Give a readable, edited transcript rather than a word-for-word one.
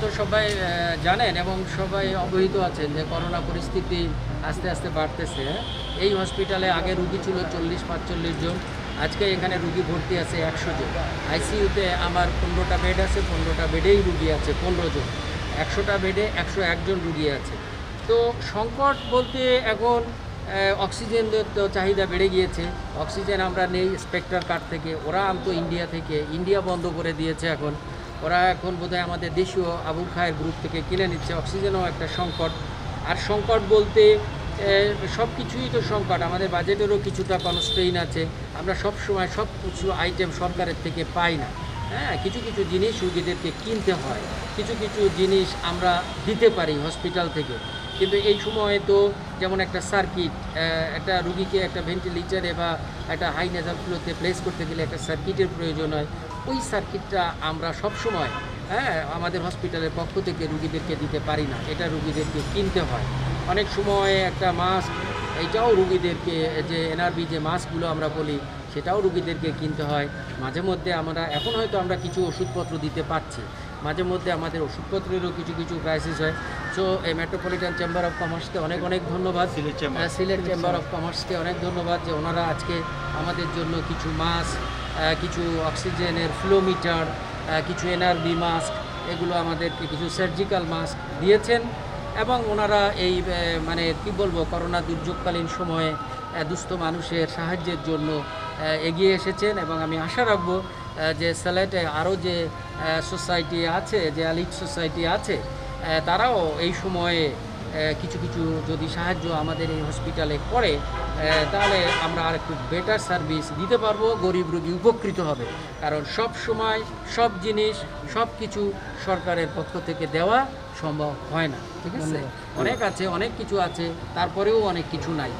তো সবাই জানেন এবং সবাই অবহিত আছেন যে করোনা পরিস্থিতি আস্তে আস্তে বাড়তেছে। এই হসপিটালে আগে রুগী ছিল 40-45 জন, আজকে এখানে রুগী ভর্তি আছে 100 জন। আইসিইউতে আমার 15টা বেড আছে, 15টা বেডেই রুগী আছে 15 জন, 100টা বেডে 101 জন রুগী আছে। তো সংকট বলতে এখন অক্সিজেনের তো চাহিদা বেড়ে গিয়েছে। অক্সিজেন আমরা নেই স্পেকট্রার কার্ড থেকে, ওরা আনতো ইন্ডিয়া থেকে, ইন্ডিয়া বন্ধ করে দিয়েছে। এখন ওরা বোধহয় আমাদের দেশীয় আবুল খায়ের গ্রুপ থেকে কিনে নিচ্ছে। অক্সিজেনও একটা সংকট। আর সংকট বলতে সব কিছুই তো সংকট, আমাদের বাজেটেরও কিছুটা কনস্ট্রেইন আছে। আমরা সব সময় সব কিছু আইটেম সরকারের থেকে পাই না। হ্যাঁ, কিছু কিছু জিনিস রুগীদেরকে কিনতে হয়, কিছু কিছু জিনিস আমরা দিতে পারি হসপিটাল থেকে। কিন্তু এই সময়ে তো যেমন একটা সার্কিট, একটা রুগীকে একটা ভেন্টিলেটরে বা একটা হাই নেজাল ফ্লোতে প্লেস করতে গেলে একটা সার্কিটের প্রয়োজন হয়। ওই সার্কিটটা আমরা সব সময় আমাদের হসপিটালের পক্ষ থেকে রুগীদেরকে দিতে পারি না, এটা রুগীদেরকে কিনতে হয়। অনেক সময় একটা মাস্ক, এইটাও রুগীদেরকে, যে এনআরবি যে মাস্কগুলো আমরা বলি, সেটাও রুগীদেরকে কিনতে হয়। মাঝে মধ্যে আমরা এখন হয়তো আমরা কিছু ওষুধপত্র দিতে পারছি, মাঝে মধ্যে আমাদের ওষুধপত্রেরও কিছু কিছু ক্রাইসিস হয়। সো এই মেট্রোপলিটন চেম্বার অফ কমার্সকে অনেক অনেক ধন্যবাদ, সিলেট চেম্বার অফ কমার্সকে অনেক ধন্যবাদ যে ওনারা আজকে আমাদের জন্য কিছু মাস্ক, কিছু অক্সিজেনের ফ্লোমিটার, কিছু এনআরবি মাস্ক, এগুলো আমাদেরকে কিছু সার্জিক্যাল মাস্ক দিয়েছেন। এবং ওনারা এই মানে কি বলবো, করোনা দুর্যোগকালীন সময়ে দুস্থ মানুষের সাহায্যের জন্য এগিয়ে এসেছেন। এবং আমি আশা রাখবো যে সিলেটে আরও যে সোসাইটি আছে, যে এলিট সোসাইটি আছে, তারাও এই সময়ে কিছু কিছু যদি সাহায্য আমাদের এই হসপিটালে করে, তাহলে আমরা আর একটু বেটার সার্ভিস দিতে পারবো, গরিব রোগী উপকৃত হবে। কারণ সব সময় সব জিনিস সব কিছু সরকারের পক্ষ থেকে দেওয়া সম্ভব হয় না। ঠিক আছে, অনেক আছে, অনেক কিছু আছে, তারপরেও অনেক কিছু নাই।